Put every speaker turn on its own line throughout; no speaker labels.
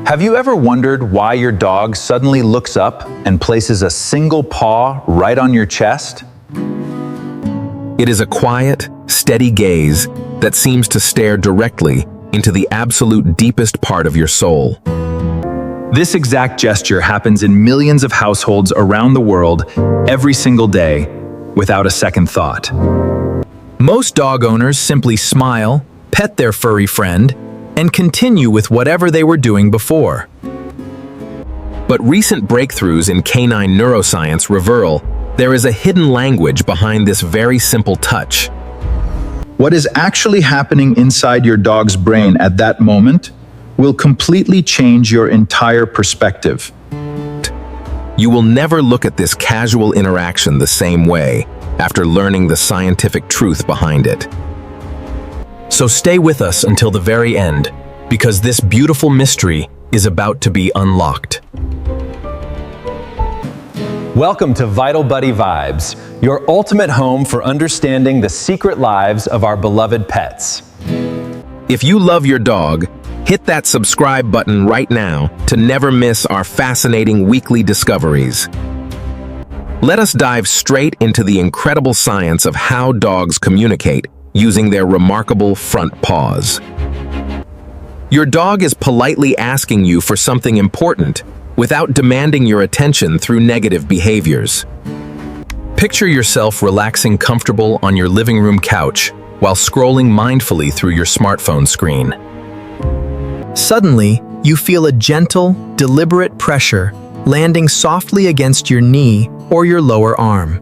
Have you ever wondered why your dog suddenly looks up and places a single paw right on your chest?
It is a quiet, steady gaze that seems to stare directly into the absolute deepest part of your soul.
This exact gesture happens in millions of households around the world every single day without a second thought.
Most dog owners simply smile, pet their furry friend, and continue with whatever they were doing before.
But recent breakthroughs in canine neuroscience reveal there is a hidden language behind this very simple touch.
What is actually happening inside your dog's brain at that moment will completely change your entire perspective.
You will never look at this casual interaction the same way after learning the scientific truth behind it.
So stay with us until the very end, because this beautiful mystery is about to be unlocked.
Welcome to Vital Buddy Vibes, your ultimate home for understanding the secret lives of our beloved pets.
If you love your dog, hit that subscribe button right now to never miss our fascinating weekly discoveries. Let us dive straight into the incredible science of how dogs communicate using their remarkable front paws. Your dog is politely asking you for something important without demanding your attention through negative behaviors.
Picture yourself relaxing comfortable on your living room couch while scrolling mindfully through your smartphone screen. Suddenly, you feel a gentle, deliberate pressure landing softly against your knee or your lower arm.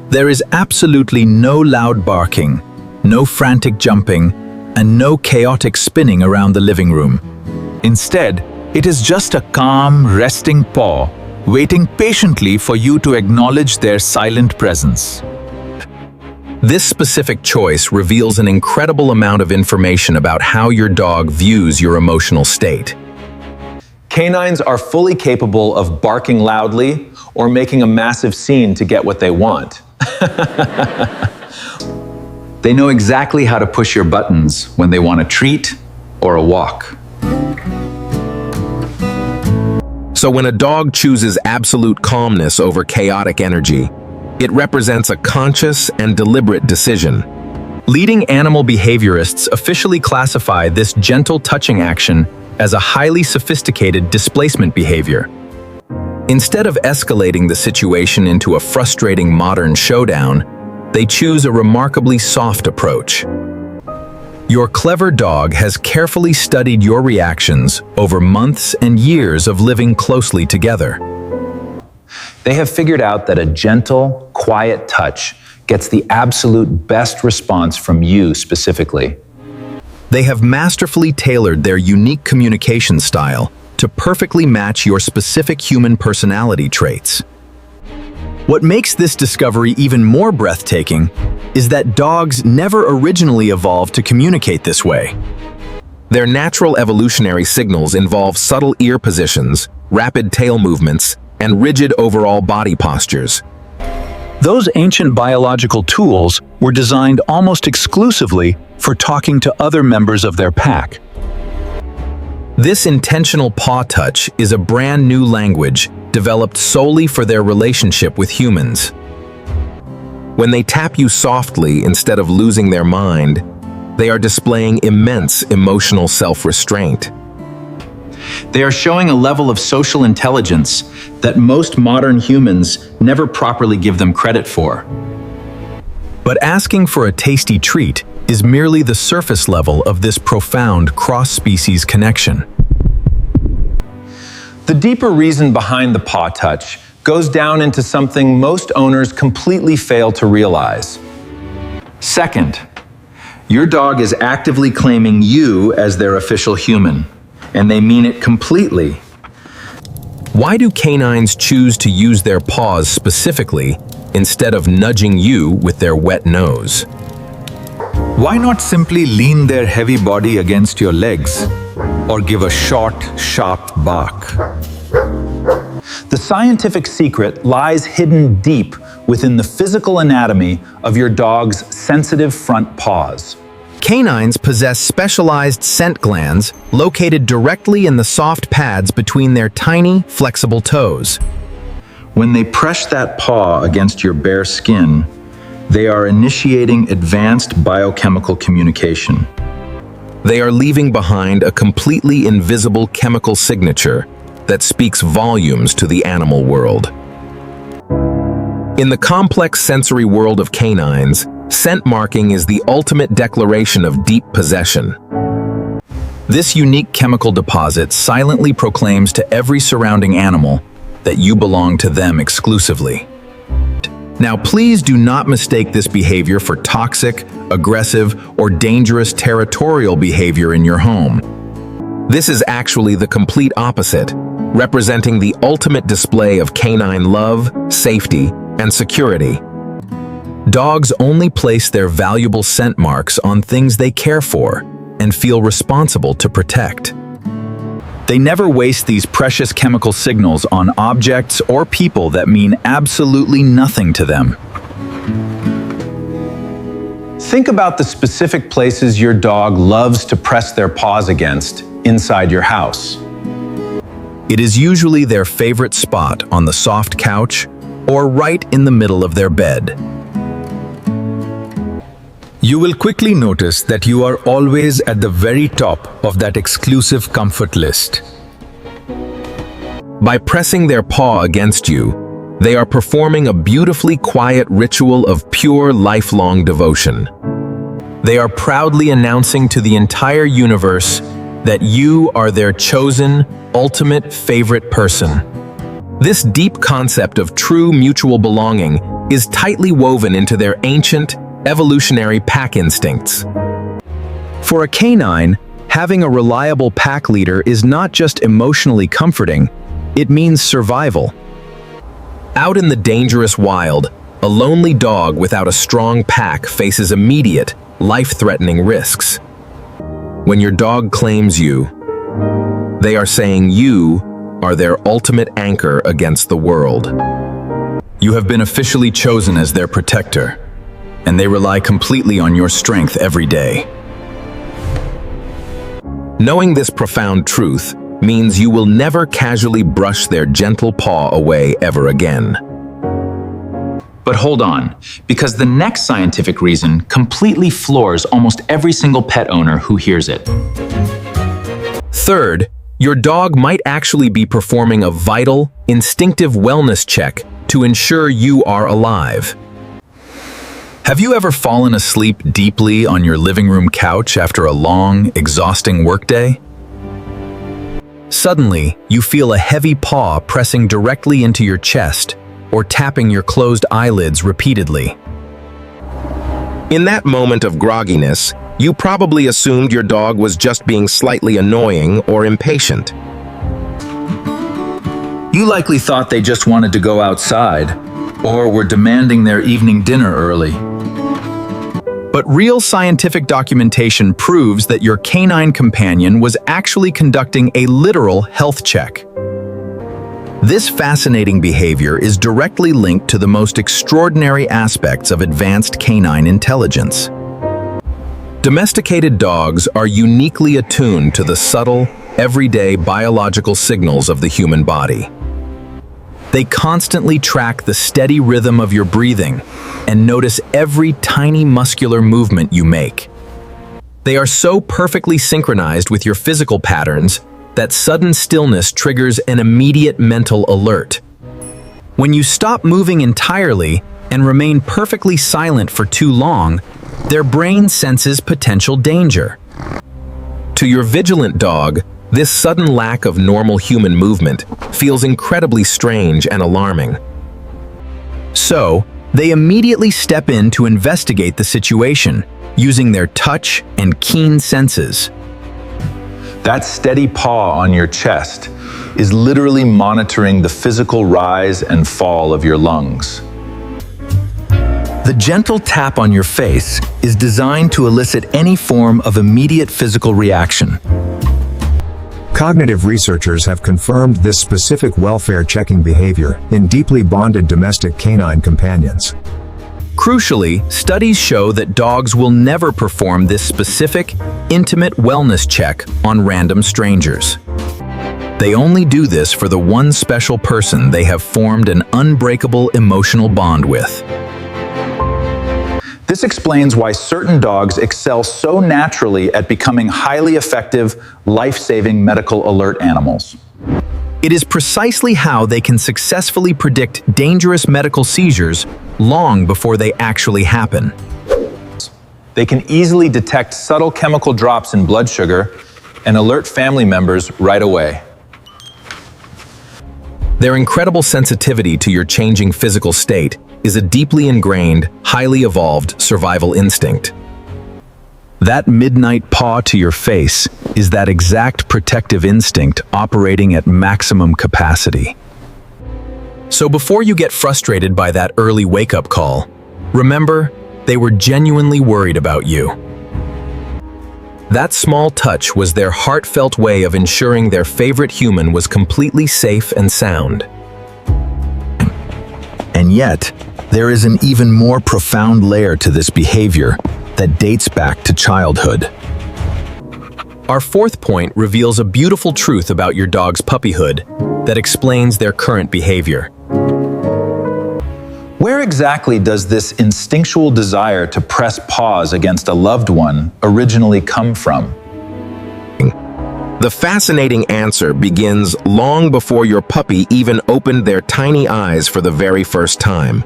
There is absolutely no loud barking, no frantic jumping, and no chaotic spinning around the living room. Instead, it is just a calm, resting paw, waiting patiently for you to acknowledge their silent presence.
This specific choice reveals an incredible amount of information about how your dog views your emotional state.
Canines are fully capable of barking loudly or making a massive scene to get what they want.
They know exactly how to push your buttons when they want a treat or a walk.
So when a dog chooses absolute calmness over chaotic energy, it represents a conscious and deliberate decision.
Leading animal behaviorists officially classify this gentle touching action as a highly sophisticated displacement behavior. Instead of escalating the situation into a frustrating modern showdown, they choose a remarkably soft approach. Your clever dog has carefully studied your reactions over months and years of living closely together.
They have figured out that a gentle, quiet touch gets the absolute best response from you specifically.
They have masterfully tailored their unique communication style to perfectly match your specific human personality traits. What makes this discovery even more breathtaking is that dogs never originally evolved to communicate this way.
Their natural evolutionary signals involve subtle ear positions, rapid tail movements, and rigid overall body postures.
Those ancient biological tools were designed almost exclusively for talking to other members of their pack.
This intentional paw touch is a brand new language developed solely for their relationship with humans.
When they tap you softly instead of losing their mind, they are displaying immense emotional self-restraint.
They are showing a level of social intelligence that most modern humans never properly give them credit for.
But asking for a tasty treat is merely the surface level of this profound cross-species connection.
The deeper reason behind the paw touch goes down into something most owners completely fail to realize.
Second, your dog is actively claiming you as their official human, and they mean it completely.
Why do canines choose to use their paws specifically instead of nudging you with their wet nose?
Why not simply lean their heavy body against your legs or give a short, sharp bark?
The scientific secret lies hidden deep within the physical anatomy of your dog's sensitive front paws.
Canines possess specialized scent glands located directly in the soft pads between their tiny, flexible toes.
When they press that paw against your bare skin, they are initiating advanced biochemical communication.
They are leaving behind a completely invisible chemical signature that speaks volumes to the animal world. In the complex sensory world of canines, scent marking is the ultimate declaration of deep possession.
This unique chemical deposit silently proclaims to every surrounding animal that you belong to them exclusively. Now, please do not mistake this behavior for toxic, aggressive, or dangerous territorial behavior in your home. This is actually the complete opposite, representing the ultimate display of canine love, safety, and security. Dogs only place their valuable scent marks on things they care for and feel responsible to protect. They never waste these precious chemical signals on objects or people that mean absolutely nothing to them.
Think about the specific places your dog loves to press their paws against inside your house.
It is usually their favorite spot on the soft couch or right in the middle of their bed. You will quickly notice that you are always at the very top of that exclusive comfort list.
By pressing their paw against you, they are performing a beautifully quiet ritual of pure lifelong devotion. They are proudly announcing to the entire universe that you are their chosen, ultimate favorite person. This deep concept of true mutual belonging is tightly woven into their ancient, evolutionary pack instincts.
For a canine, having a reliable pack leader is not just emotionally comforting, it means survival.
Out in the dangerous wild, a lonely dog without a strong pack faces immediate, life-threatening risks. When your dog claims you, they are saying you are their ultimate anchor against the world.
You have been officially chosen as their protector, and they rely completely on your strength every day.
Knowing this profound truth means you will never casually brush their gentle paw away ever again.
But hold on, because the next scientific reason completely floors almost every single pet owner who hears it.
Third, your dog might actually be performing a vital, instinctive wellness check to ensure you are alive.
Have you ever fallen asleep deeply on your living room couch after a long, exhausting workday? Suddenly, you feel a heavy paw pressing directly into your chest or tapping your closed eyelids repeatedly.
In that moment of grogginess, you probably assumed your dog was just being slightly annoying or impatient.
You likely thought they just wanted to go outside or were demanding their evening dinner early. But real scientific documentation proves that your canine companion was actually conducting a literal health check. This fascinating behavior is directly linked to the most extraordinary aspects of advanced canine intelligence. Domesticated dogs are uniquely attuned to the subtle, everyday biological signals of the human body. They constantly track the steady rhythm of your breathing and notice every tiny muscular movement you make. They are so perfectly synchronized with your physical patterns that sudden stillness triggers an immediate mental alert. When you stop moving entirely and remain perfectly silent for too long, their brain senses potential danger. To your vigilant dog, this sudden lack of normal human movement feels incredibly strange and alarming. So, they immediately step in to investigate the situation, using their touch and keen senses.
That steady paw on your chest is literally monitoring the physical rise and fall of your lungs.
The gentle tap on your face is designed to elicit any form of immediate physical reaction.
Cognitive researchers have confirmed this specific welfare-checking behavior in deeply bonded domestic canine companions.
Crucially, studies show that dogs will never perform this specific, intimate wellness check on random strangers. They only do this for the one special person they have formed an unbreakable emotional bond with.
This explains why certain dogs excel so naturally at becoming highly effective, life-saving medical alert animals.
It is precisely how they can successfully predict dangerous medical seizures long before they actually happen.
They can easily detect subtle chemical drops in blood sugar and alert family members right away.
Their incredible sensitivity to your changing physical state is a deeply ingrained, highly evolved survival instinct. That midnight paw to your face is that exact protective instinct operating at maximum capacity. So before you get frustrated by that early wake-up call, remember, they were genuinely worried about you. That small touch was their heartfelt way of ensuring their favorite human was completely safe and sound.
And yet, there is an even more profound layer to this behavior that dates back to childhood.
Our fourth point reveals a beautiful truth about your dog's puppyhood that explains their current behavior.
Where exactly does this instinctual desire to press paws against a loved one originally come from?
The fascinating answer begins long before your puppy even opened their tiny eyes for the very first time.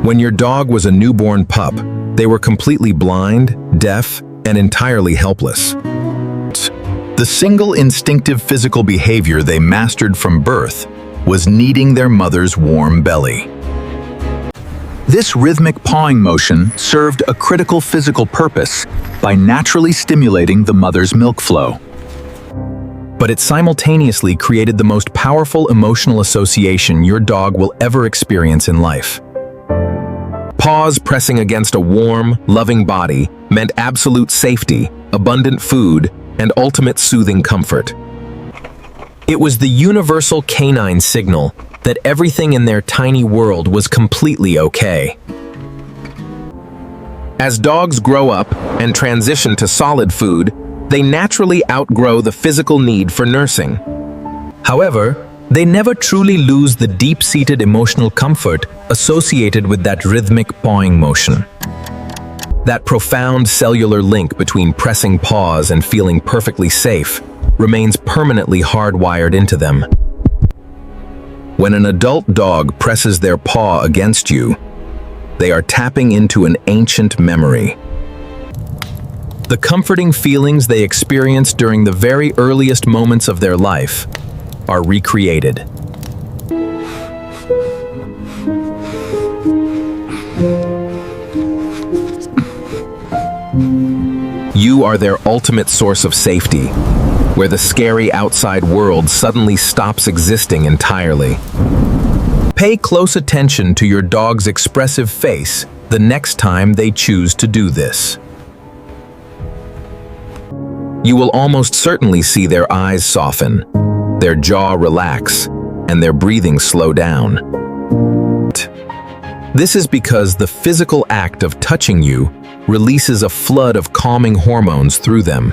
When your dog was a newborn pup, they were completely blind, deaf, and entirely helpless.
The single instinctive physical behavior they mastered from birth was kneading their mother's warm belly. This rhythmic pawing motion served a critical physical purpose by naturally stimulating the mother's milk flow.
But it simultaneously created the most powerful emotional association your dog will ever experience in life.
Paws pressing against a warm, loving body meant absolute safety, abundant food, and ultimate soothing comfort.
It was the universal canine signal that everything in their tiny world was completely okay.
As dogs grow up and transition to solid food, they naturally outgrow the physical need for nursing.
However, they never truly lose the deep-seated emotional comfort associated with that rhythmic pawing motion. That profound cellular link between pressing paws and feeling perfectly safe remains permanently hardwired into them. When an adult dog presses their paw against you, they are tapping into an ancient memory. The comforting feelings they experienced during the very earliest moments of their life are recreated.
You are their ultimate source of safety, where the scary outside world suddenly stops existing entirely.
Pay close attention to your dog's expressive face the next time they choose to do this.
You will almost certainly see their eyes soften, their jaw relax, and their breathing slow down.
This is because the physical act of touching you releases a flood of calming hormones through them.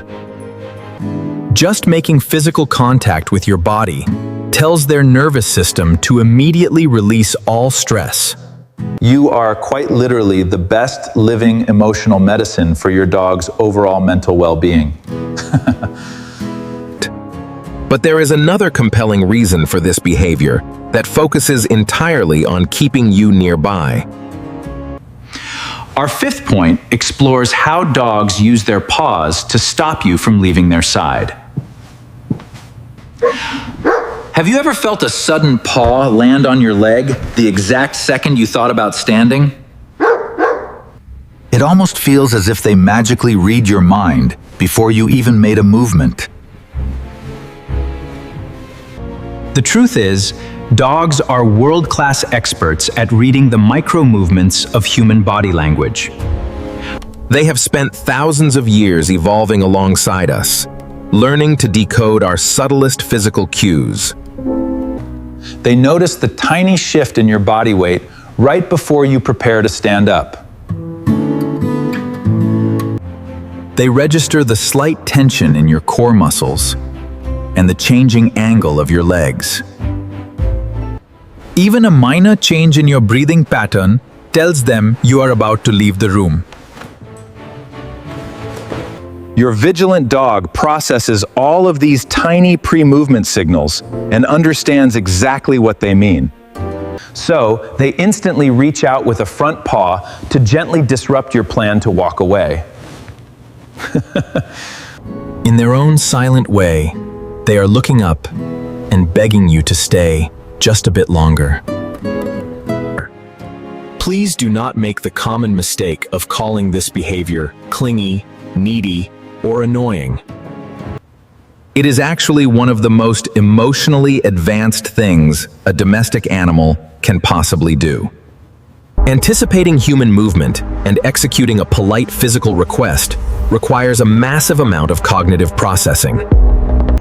Just making physical contact with your body tells their nervous system to immediately release all stress.
You are quite literally the best living emotional medicine for your dog's overall mental well-being.
But there is another compelling reason for this behavior that focuses entirely on keeping you nearby.
Our fifth point explores how dogs use their paws to stop you from leaving their side. Have you ever felt a sudden paw land on your leg the exact second you thought about standing?
It almost feels as if they magically read your mind before you even made a movement.
The truth is, dogs are world-class experts at reading the micro-movements of human body language.
They have spent thousands of years evolving alongside us, learning to decode our subtlest physical cues.
They notice the tiny shift in your body weight right before you prepare to stand up.
They register the slight tension in your core muscles and the changing angle of your legs. Even a minor change in your breathing pattern tells them you are about to leave the room.
Your vigilant dog processes all of these tiny pre-movement signals and understands exactly what they mean. So, they instantly reach out with a front paw to gently disrupt your plan to walk away.
In their own silent way, they are looking up and begging you to stay just a bit longer. Please do not make the common mistake of calling this behavior clingy, needy, or annoying. It is actually one of the most emotionally advanced things a domestic animal can possibly do. Anticipating human movement and executing a polite physical request requires a massive amount of cognitive processing.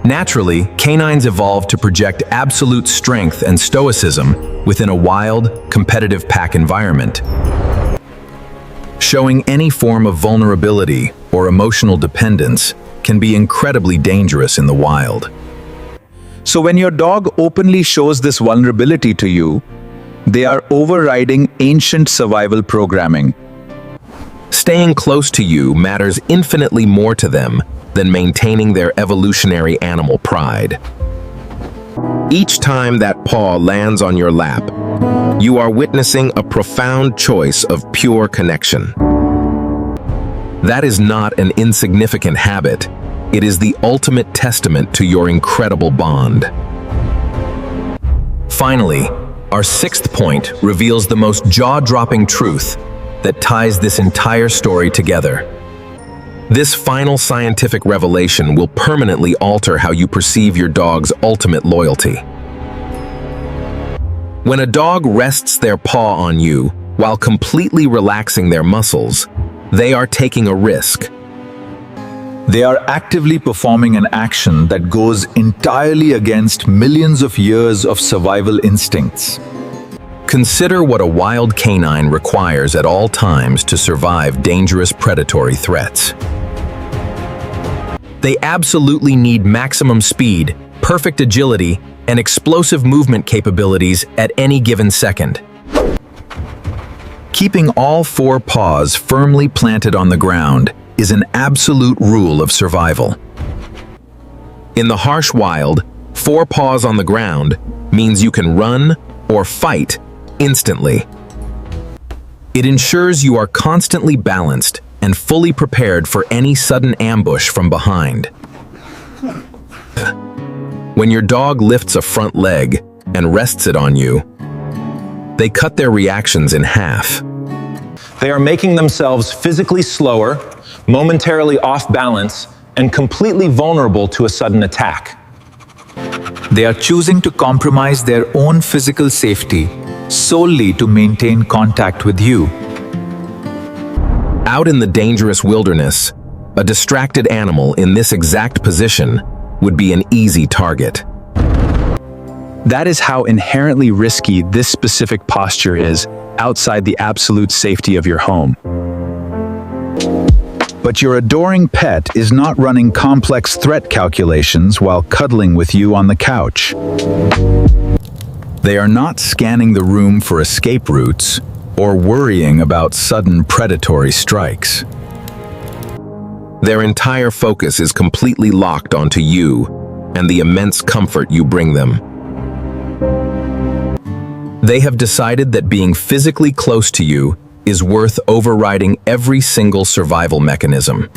Naturally, canines evolved to project absolute strength and stoicism within a wild, competitive pack environment. Showing any form of vulnerability or emotional dependence can be incredibly dangerous in the wild.
So when your dog openly shows this vulnerability to you, they are overriding ancient survival programming.
Staying close to you matters infinitely more to them than maintaining their evolutionary animal pride. Each time that paw lands on your lap, you are witnessing a profound choice of pure connection. That is not an insignificant habit. It is the ultimate testament to your incredible bond. Finally, our sixth point reveals the most jaw-dropping truth that ties this entire story together. This final scientific revelation will permanently alter how you perceive your dog's ultimate loyalty. When a dog rests their paw on you while completely relaxing their muscles, they are taking a risk.
They are actively performing an action that goes entirely against millions of years of survival instincts.
Consider what a wild canine requires at all times to survive dangerous predatory threats. They absolutely need maximum speed, perfect agility, and explosive movement capabilities at any given second.
Keeping all four paws firmly planted on the ground is an absolute rule of survival.
In the harsh wild, 4 paws on the ground means you can run or fight instantly. It ensures you are constantly balanced and fully prepared for any sudden ambush from behind. When your dog lifts a front leg and rests it on you, they cut their reactions in half.
They are making themselves physically slower, momentarily off balance, and completely vulnerable to a sudden attack.
They are choosing to compromise their own physical safety solely to maintain contact with you.
Out in the dangerous wilderness, a distracted animal in this exact position would be an easy target.
That is how inherently risky this specific posture is outside the absolute safety of your home.
But your adoring pet is not running complex threat calculations while cuddling with you on the couch. They are not scanning the room for escape routes or worrying about sudden predatory strikes.
Their entire focus is completely locked onto you and the immense comfort you bring them. They have decided that being physically close to you is worth overriding every single survival mechanism.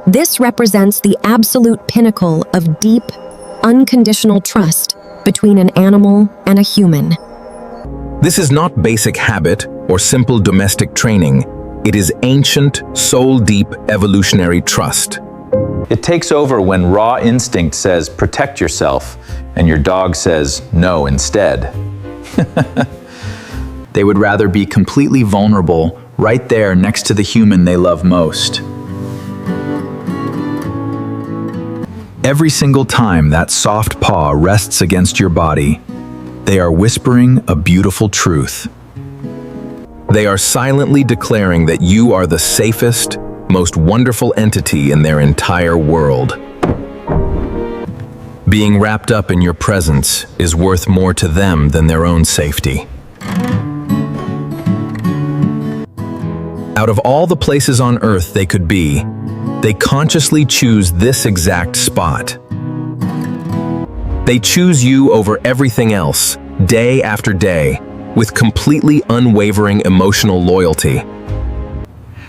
This represents the absolute pinnacle of deep, unconditional trust between an animal and a human.
This is not basic habit or simple domestic training. It is ancient, soul-deep evolutionary trust.
It takes over when raw instinct says protect yourself and your dog says no instead.
They would rather be completely vulnerable right there next to the human they love most.
Every single time that soft paw rests against your body, they are whispering a beautiful truth.
They are silently declaring that you are the safest, most wonderful entity in their entire world. Being wrapped up in your presence is worth more to them than their own safety. Out of all the places on Earth they could be, they consciously choose this exact spot. They choose you over everything else, day after day, with completely unwavering emotional loyalty.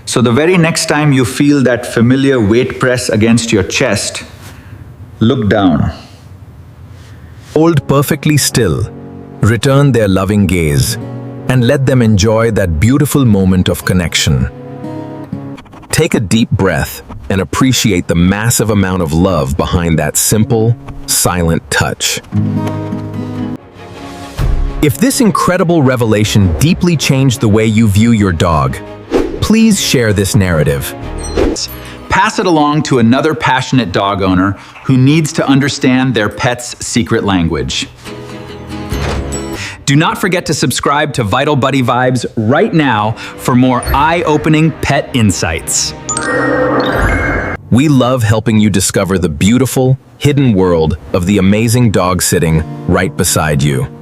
So the very next time you feel that familiar weight press against your chest, look down.
Hold perfectly still, return their loving gaze, and let them enjoy that beautiful moment of connection. Take a deep breath and appreciate the massive amount of love behind that simple, silent touch. If this incredible revelation deeply changed the way you view your dog, please share this narrative.
Pass it along to another passionate dog owner who needs to understand their pet's secret language. Do not forget to subscribe to Vital Buddy Vibes right now for more eye-opening pet insights.
We love helping you discover the beautiful, hidden world of the amazing dog sitting right beside you.